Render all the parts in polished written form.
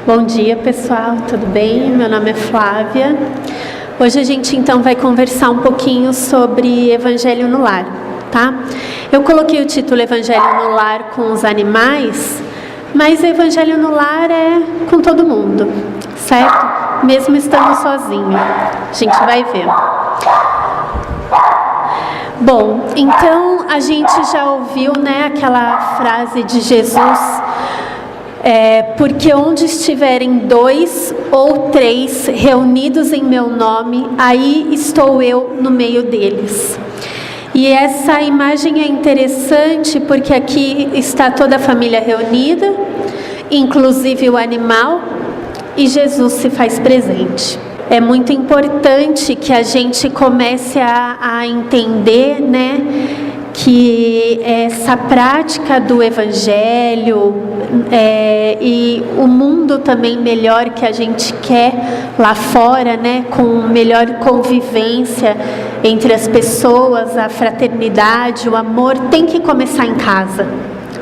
Bom dia, pessoal, tudo bem? Meu nome é Flávia. Hoje a gente então vai conversar um pouquinho sobre Evangelho no Lar, tá? Eu coloquei o título Evangelho no Lar com os animais, mas Evangelho no Lar é com todo mundo, certo? Mesmo estando sozinho. A gente vai ver. Bom, então a gente já ouviu, aquela frase de Jesus, porque onde estiverem 2 ou 3 reunidos em meu nome, aí estou eu no meio deles. E essa imagem é interessante porque aqui está toda a família reunida, inclusive o animal, e Jesus se faz presente. É muito importante que a gente comece a entender, que essa prática do Evangelho e o mundo também melhor que a gente quer lá fora, com melhor convivência entre as pessoas, a fraternidade, o amor, tem que começar em casa,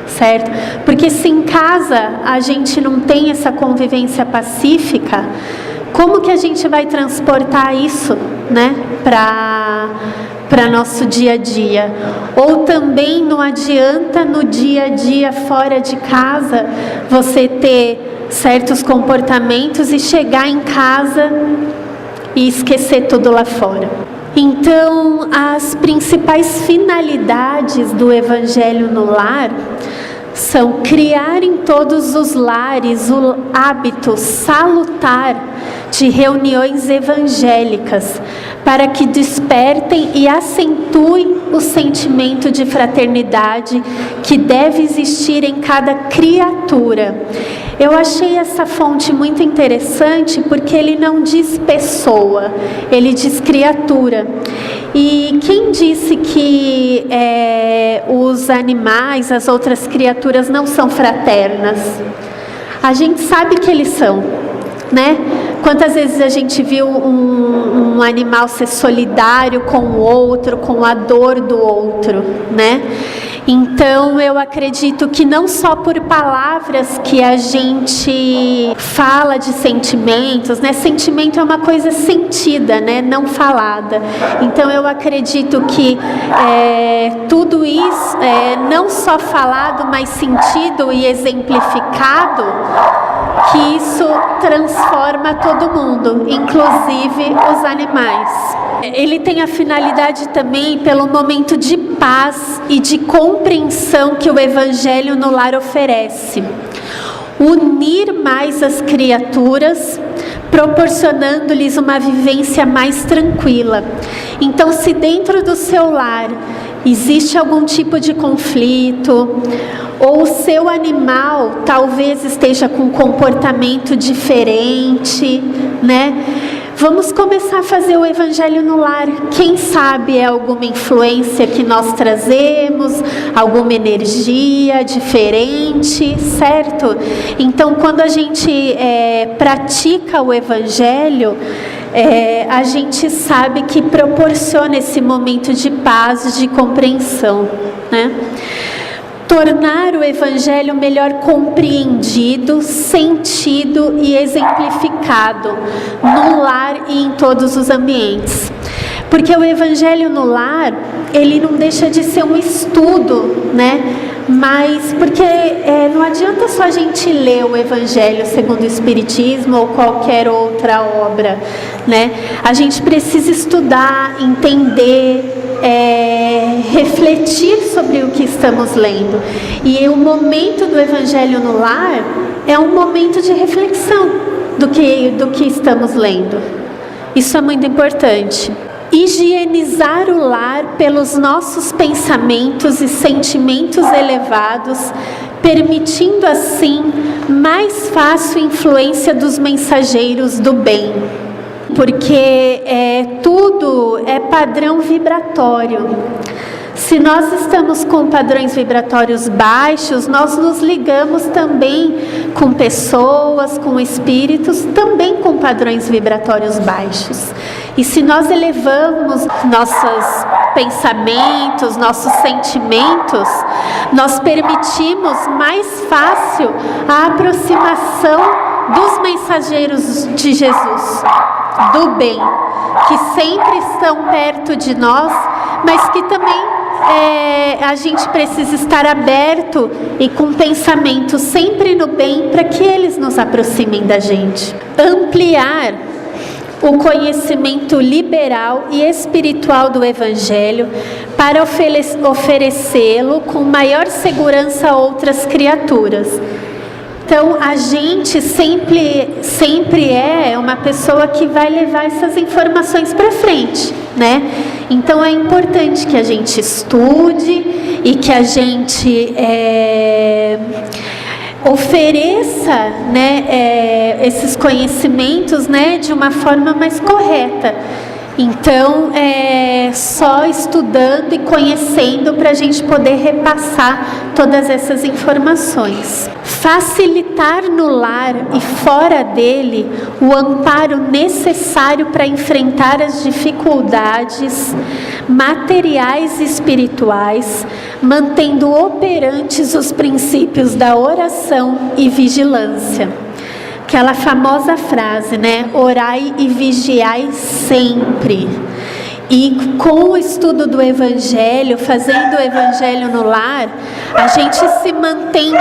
certo? Porque se em casa a gente não tem essa convivência pacífica, como que a gente vai transportar isso, para nosso dia a dia? Ou também não adianta no dia a dia fora de casa você ter certos comportamentos e chegar em casa e esquecer tudo lá fora. Então, as principais finalidades do Evangelho no Lar são criar em todos os lares o hábito salutar de reuniões evangélicas, para que despertem e acentuem o sentimento de fraternidade que deve existir em cada criatura. Eu achei essa fonte muito interessante porque ele não diz pessoa, ele diz criatura. E quem disse que os animais, as outras criaturas não são fraternas? A gente sabe que eles são, Quantas vezes a gente viu um animal ser solidário com o outro, com a dor do outro, Então eu acredito que não só por palavras que a gente fala de sentimentos, Sentimento é uma coisa sentida, não falada. Então eu acredito que tudo isso, não só falado, mas sentido e exemplificado, que isso transforma todo mundo, inclusive os animais. Ele tem a finalidade também pelo momento de paz e de compreensão que o Evangelho no Lar oferece. Unir mais as criaturas, proporcionando-lhes uma vivência mais tranquila. Então, se dentro do seu lar existe algum tipo de conflito, ou o seu animal talvez esteja com um comportamento diferente, Vamos começar a fazer o Evangelho no Lar. Quem sabe é alguma influência que nós trazemos, alguma energia diferente, certo? Então, quando a gente pratica o Evangelho, a gente sabe que proporciona esse momento de paz, de compreensão, Tornar o Evangelho melhor compreendido, sentido e exemplificado no lar e em todos os ambientes. Porque o Evangelho no Lar, ele não deixa de ser um estudo, Mas porque não adianta só a gente ler o Evangelho segundo o Espiritismo ou qualquer outra obra, A gente precisa estudar, entender, refletir sobre o que estamos lendo. E o momento do Evangelho no Lar é um momento de reflexão do que estamos lendo. Isso é muito importante. Higienizar o lar pelos nossos pensamentos e sentimentos elevados, permitindo assim mais fácil influência dos mensageiros do bem. Porque tudo é padrão vibratório. Se nós estamos com padrões vibratórios baixos, nós nos ligamos também com pessoas, com espíritos, também com padrões vibratórios baixos. E se nós elevamos nossos pensamentos, nossos sentimentos, nós permitimos mais fácil a aproximação dos mensageiros de Jesus, do bem, que sempre estão perto de nós, mas que também a gente precisa estar aberto e com pensamento sempre no bem para que eles nos aproximem da gente. Ampliar o conhecimento liberal e espiritual do Evangelho para oferecê-lo com maior segurança a outras criaturas. Então, a gente sempre é uma pessoa que vai levar essas informações para frente, né? Então, é importante que a gente estude e que a gente ofereça, né, esses conhecimentos, né, de uma forma mais correta. Então, só estudando e conhecendo para a gente poder repassar todas essas informações. Facilitar no lar e fora dele o amparo necessário para enfrentar as dificuldades materiais e espirituais, mantendo operantes os princípios da oração e vigilância. Aquela famosa frase, né? Orai e vigiai sempre. E com o estudo do Evangelho, fazendo o Evangelho no lar, a gente se mantém.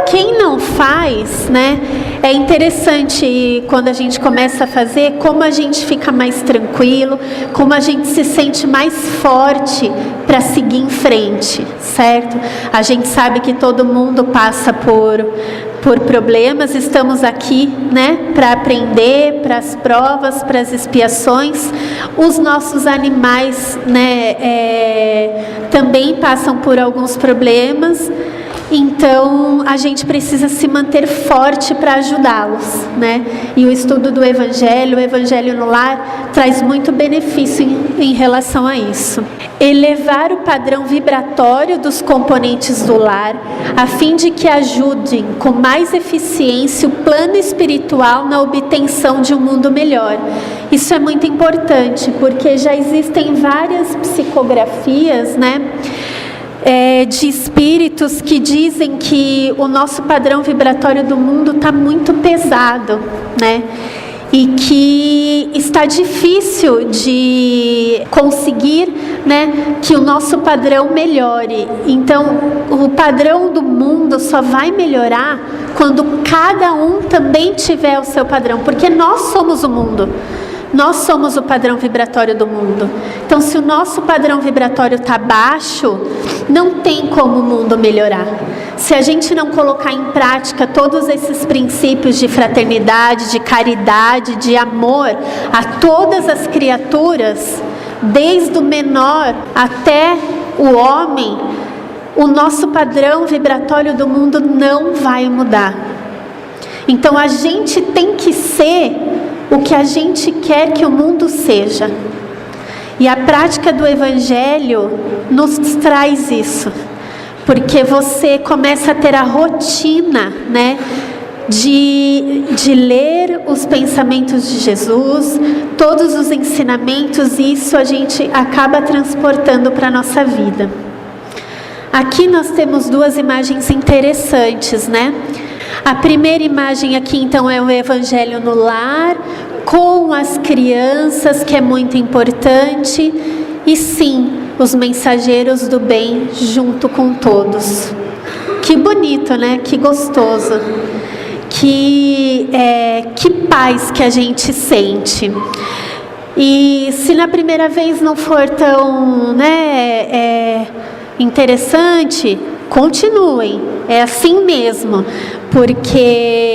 Quem não faz, né? É interessante quando a gente começa a fazer, como a gente fica mais tranquilo, como a gente se sente mais forte para seguir em frente, certo? A gente sabe que todo mundo passa por problemas, estamos aqui, né, para aprender, para as provas, para as expiações. Os nossos animais, né, também passam por alguns problemas. Então, a gente precisa se manter forte para ajudá-los, né? E o estudo do Evangelho, o Evangelho no lar, traz muito benefício em relação a isso. Elevar o padrão vibratório dos componentes do lar, a fim de que ajudem com mais eficiência o plano espiritual na obtenção de um mundo melhor. Isso é muito importante, porque já existem várias psicografias, né? De espíritos que dizem que o nosso padrão vibratório do mundo está muito pesado, né? E que está difícil de conseguir, né, que o nosso padrão melhore. Então, o padrão do mundo só vai melhorar quando cada um também tiver o seu padrão, porque nós somos o mundo. Nós somos o padrão vibratório do mundo. Então, se o nosso padrão vibratório está baixo, não tem como o mundo melhorar. Se a gente não colocar em prática todos esses princípios de fraternidade, de caridade, de amor a todas as criaturas, desde o menor até o homem, o nosso padrão vibratório do mundo não vai mudar. Então, a gente tem que ser o que a gente quer que o mundo seja. E a prática do Evangelho nos traz isso. Porque você começa a ter a rotina, né, de ler os pensamentos de Jesus, todos os ensinamentos, e isso a gente acaba transportando para a nossa vida. Aqui nós temos duas imagens interessantes, né? A primeira imagem aqui, então, é o Evangelho no lar, com as crianças, que é muito importante, e sim, os mensageiros do bem junto com todos. Que bonito, né? Que gostoso. Que paz que a gente sente. E se na primeira vez não for tão, né, interessante, continuem, é assim mesmo, porque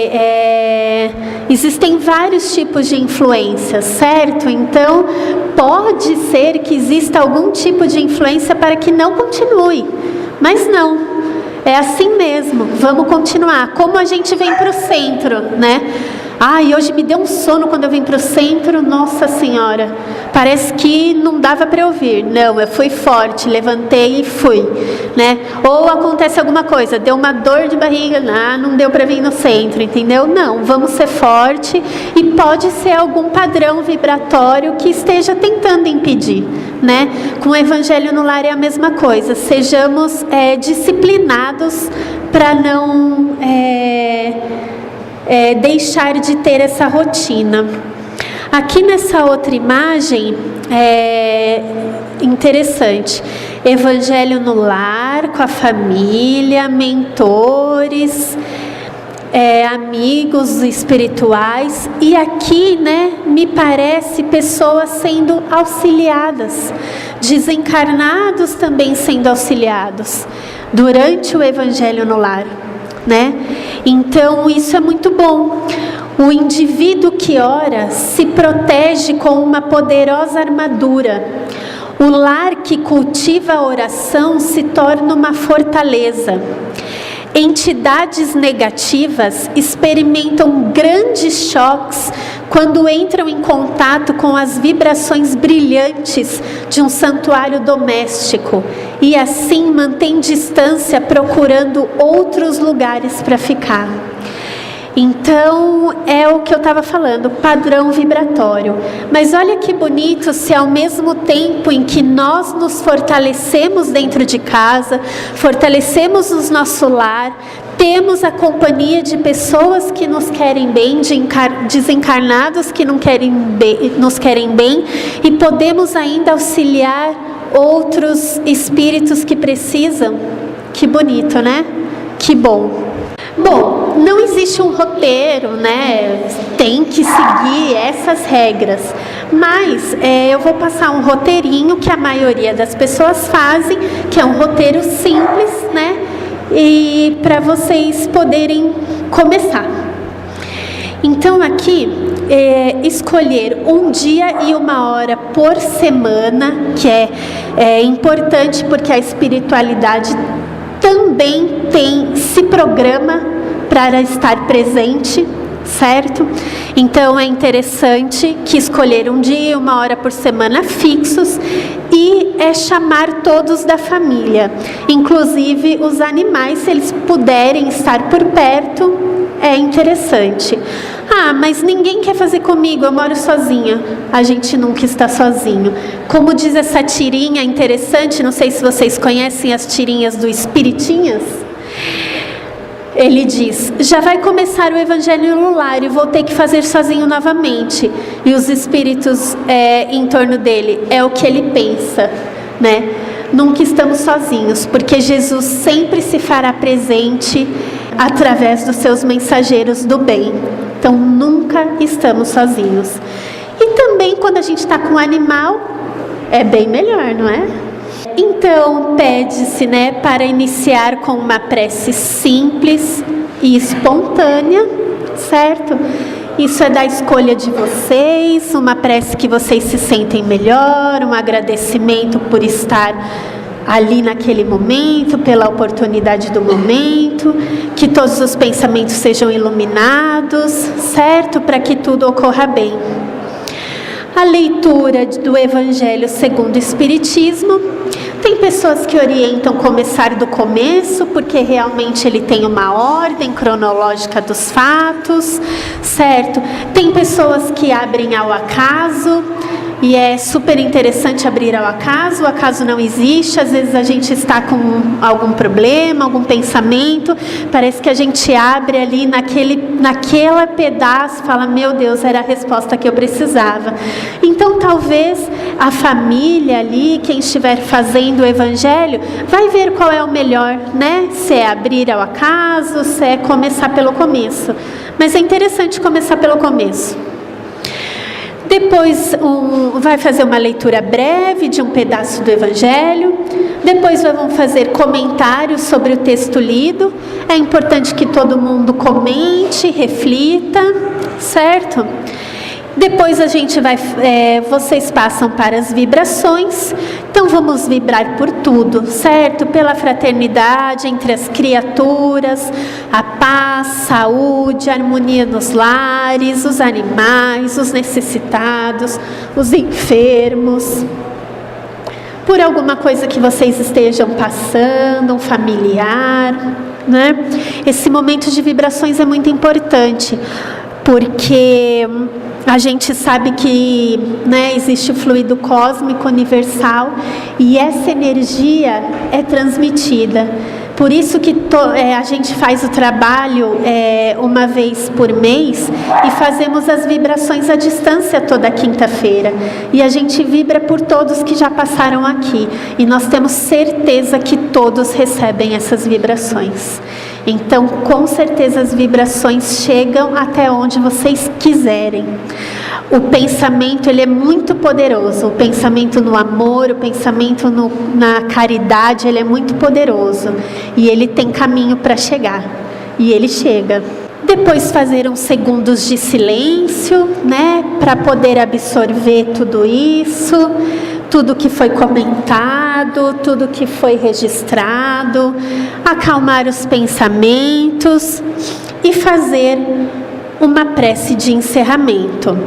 existem vários tipos de influência, certo? Então, pode ser que exista algum tipo de influência para que não continue, mas não, é assim mesmo, vamos continuar. Como a gente vem para o centro, né? Ai, hoje me deu um sono quando eu vim para o centro, nossa senhora, parece que não dava para eu vir. Não, eu fui forte, levantei e fui, né? Ou acontece alguma coisa, deu uma dor de barriga, não deu para vir no centro, entendeu? Não, vamos ser forte, e pode ser algum padrão vibratório que esteja tentando impedir, né? Com o Evangelho no lar é a mesma coisa, sejamos disciplinados para não deixar de ter essa rotina. Aqui nessa outra imagem, interessante, evangelho no lar, com a família, mentores, amigos espirituais, e aqui, né, me parece pessoas sendo auxiliadas, desencarnados também sendo auxiliados durante o evangelho no lar, né? Então isso é muito bom. O indivíduo que ora se protege com uma poderosa armadura. O lar que cultiva a oração se torna uma fortaleza. Entidades negativas experimentam grandes choques quando entram em contato com as vibrações brilhantes de um santuário doméstico e assim mantêm distância procurando outros lugares para ficar. Então, é o que eu estava falando, padrão vibratório. Mas olha que bonito se ao mesmo tempo em que nós nos fortalecemos dentro de casa, fortalecemos o nosso lar, temos a companhia de pessoas que nos querem bem, de desencarnados que nos querem bem, e podemos ainda auxiliar outros espíritos que precisam. Que bonito, né? Que bom. Bom, não existe um roteiro, né? Tem que seguir essas regras. Mas eu vou passar um roteirinho que a maioria das pessoas fazem, que é um roteiro simples, né? E para vocês poderem começar. Então aqui, escolher um dia e uma hora por semana, que é importante porque a espiritualidade também se programa para estar presente, certo? Então é interessante que escolher um dia e uma hora por semana fixos e chamar todos da família, inclusive os animais, se eles puderem estar por perto, é interessante. Ah, mas ninguém quer fazer comigo, eu moro sozinha. A gente nunca está sozinho. Como diz essa tirinha interessante, não sei se vocês conhecem as tirinhas do Espiritinhas. Ele diz: já vai começar o evangelho no lar e vou ter que fazer sozinho novamente. E os espíritos em torno dele, é o que ele pensa, né? Nunca estamos sozinhos, porque Jesus sempre se fará presente através dos seus mensageiros do bem. Então nunca estamos sozinhos. E também quando a gente está com um animal, é bem melhor, não é? Então pede-se, né, para iniciar com uma prece simples e espontânea, certo? Isso é da escolha de vocês, uma prece que vocês se sentem melhor, um agradecimento por estar ali naquele momento, pela oportunidade do momento, que todos os pensamentos sejam iluminados, certo? Para que tudo ocorra bem. A leitura do Evangelho segundo o Espiritismo, tem pessoas que orientam começar do começo, porque realmente ele tem uma ordem cronológica dos fatos, certo? Tem pessoas que abrem ao acaso, e é super interessante abrir ao acaso. O acaso não existe. Às vezes a gente está com algum problema, algum pensamento, parece que a gente abre ali naquela pedaço, fala: meu Deus, era a resposta que eu precisava. Então talvez a família ali, quem estiver fazendo o evangelho, vai ver qual é o melhor, né? Se é abrir ao acaso, se é começar pelo começo. Mas é interessante começar pelo começo. Depois vai fazer uma leitura breve de um pedaço do Evangelho. Depois vão fazer comentários sobre o texto lido. É importante que todo mundo comente, reflita, certo? Depois vocês passam para as vibrações. Então vamos vibrar por tudo, certo? Pela fraternidade entre as criaturas, a paz, saúde, harmonia nos lares, os animais, os necessitados, os enfermos. Por alguma coisa que vocês estejam passando, um familiar, né? Esse momento de vibrações é muito importante, porque a gente sabe que, né, existe o fluido cósmico universal e essa energia é transmitida. Por isso que a gente faz o trabalho uma vez por mês e fazemos as vibrações à distância toda quinta-feira. E a gente vibra por todos que já passaram aqui. E nós temos certeza que todos recebem essas vibrações. Então, com certeza as vibrações chegam até onde vocês quiserem. O pensamento, ele é muito poderoso. O pensamento no amor, o pensamento na caridade, ele é muito poderoso. E ele tem caminho para chegar. E ele chega. Depois fazer uns segundos de silêncio, né? Para poder absorver tudo isso. Tudo que foi comentado, tudo que foi registrado. Acalmar os pensamentos. E fazer uma prece de encerramento.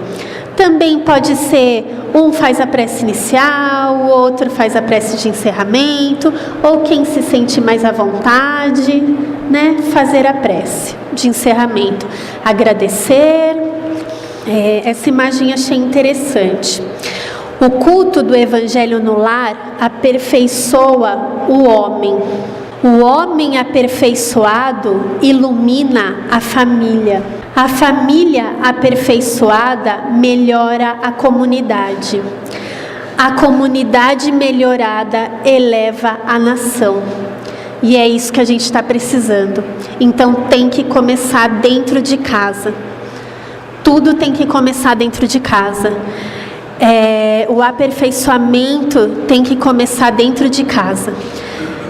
Também pode ser, um faz a prece inicial, o outro faz a prece de encerramento, ou quem se sente mais à vontade, né, fazer a prece de encerramento. Agradecer, essa imagem achei interessante. O culto do Evangelho no lar aperfeiçoa o homem. O homem aperfeiçoado ilumina a família. A família aperfeiçoada melhora a comunidade. A comunidade melhorada eleva a nação. E é isso que a gente está precisando. Então tem que começar dentro de casa. Tudo tem que começar dentro de casa. O aperfeiçoamento tem que começar dentro de casa.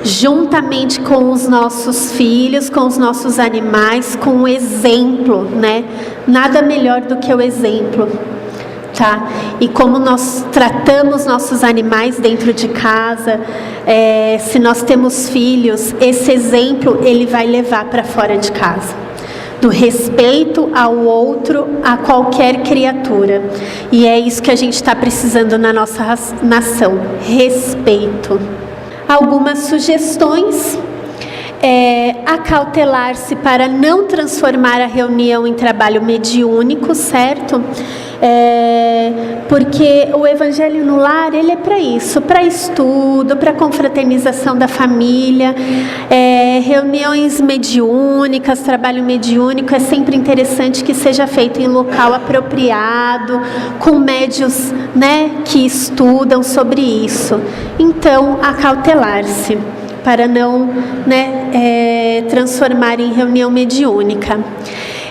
Juntamente com os nossos filhos, com os nossos animais, com o exemplo, né? Nada melhor do que o exemplo, tá? E como nós tratamos nossos animais dentro de casa, se nós temos filhos, esse exemplo ele vai levar para fora de casa. Do respeito ao outro, a qualquer criatura. E é isso que a gente está precisando na nossa nação, respeito. Algumas sugestões: acautelar-se para não transformar a reunião em trabalho mediúnico, certo? Porque o Evangelho no lar, ele é para isso, para estudo, para confraternização da família. Reuniões mediúnicas, trabalho mediúnico, é sempre interessante que seja feito em local apropriado, com médios, né, que estudam sobre isso. Então, acautelar-se para não, né, transformar em reunião mediúnica.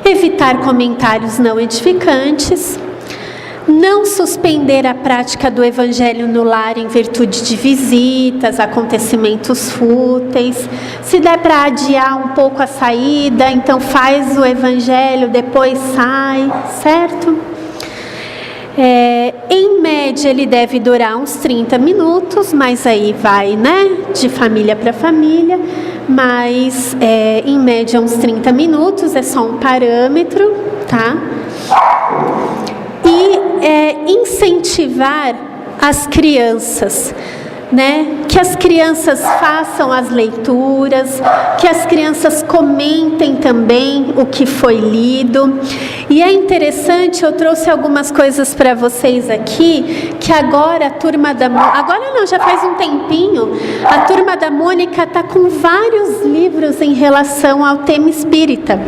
Evitar comentários não edificantes. Não suspender a prática do Evangelho no lar em virtude de visitas, acontecimentos fúteis. Se der para adiar um pouco a saída, então faz o Evangelho, depois sai, certo? Em média ele deve durar uns 30 minutos, mas aí vai, né, de família para família, mas em média uns 30 minutos, é só um parâmetro, tá? E incentivar as crianças, né? Que as crianças façam as leituras, que as crianças comentem também o que foi lido. E é interessante, eu trouxe algumas coisas para vocês aqui, que agora a turma da Mônica, agora não, já faz um tempinho, a turma da Mônica está com vários livros em relação ao tema espírita.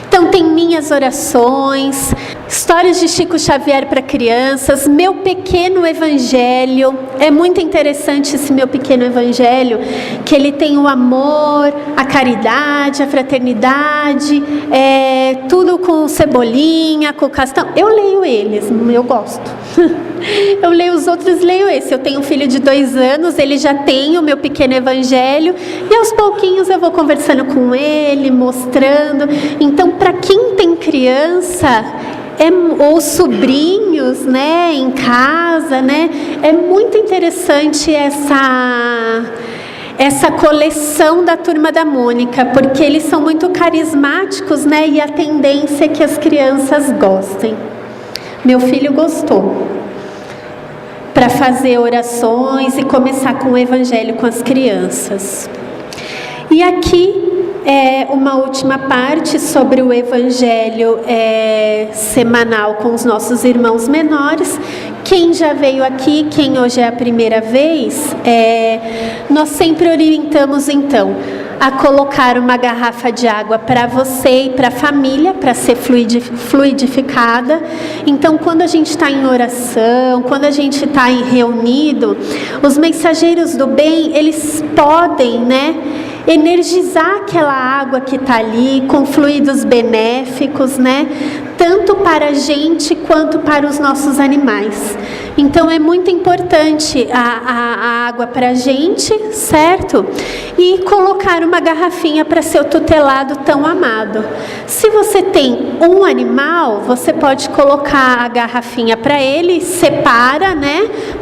Então tem minhas orações, histórias de Chico Xavier para crianças, meu pequeno evangelho. É muito interessante esse meu pequeno evangelho, que ele tem o amor, a caridade, a fraternidade, tudo com cebolinha, com castanho. Eu leio eles, eu gosto. Eu leio os outros, leio esse. Eu tenho um filho de 2 anos, ele já tem o meu pequeno evangelho, e aos pouquinhos eu vou conversando com ele, mostrando. Então, para quem tem criança, ou sobrinhos, né, em casa, né, é muito interessante essa coleção da Turma da Mônica, porque eles são muito carismáticos, né, e a tendência é que as crianças gostem. Meu filho gostou, para fazer orações e começar com o Evangelho com as crianças. E aqui uma última parte sobre o Evangelho semanal com os nossos irmãos menores. Quem já veio aqui, quem hoje é a primeira vez, nós sempre orientamos então a colocar uma garrafa de água para você e para a família, para ser fluidificada. Então, quando a gente está em oração, quando a gente está reunido, os mensageiros do bem, eles podem, energizar aquela água que está ali com fluidos benéficos, tanto para a gente quanto para os nossos animais. Então é muito importante a água para a gente, certo? E colocar uma garrafinha para seu tutelado tão amado. Se você tem um animal, você pode colocar a garrafinha para ele, separa,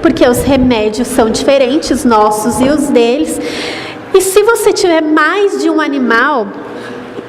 porque os remédios são diferentes, os nossos e os deles. E se você tiver mais de um animal,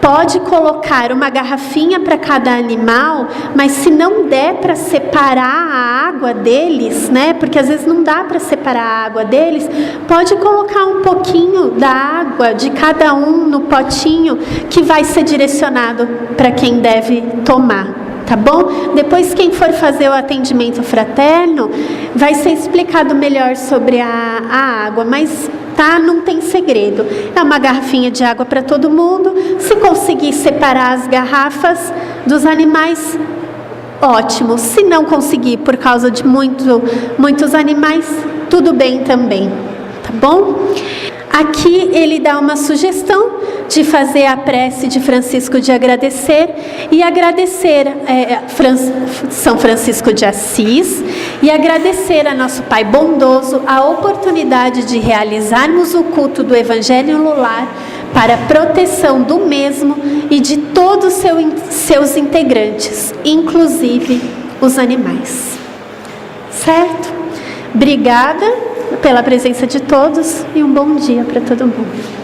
pode colocar uma garrafinha para cada animal, mas se não der para separar a água deles, porque às vezes não dá para separar a água deles, pode colocar um pouquinho da água de cada um no potinho que vai ser direcionado para quem deve tomar. Tá bom? Depois, quem for fazer o atendimento fraterno, vai ser explicado melhor sobre a água, mas não tem segredo. É uma garrafinha de água para todo mundo. Se conseguir separar as garrafas dos animais, ótimo. Se não conseguir por causa de muitos animais, tudo bem também. Tá bom? Aqui ele dá uma sugestão de fazer a prece de Francisco de agradecer e agradecer São Francisco de Assis e agradecer a nosso Pai bondoso a oportunidade de realizarmos o culto do Evangelho no lar para a proteção do mesmo e de todos seus integrantes, inclusive os animais. Certo? Obrigada pela presença de todos e um bom dia para todo mundo.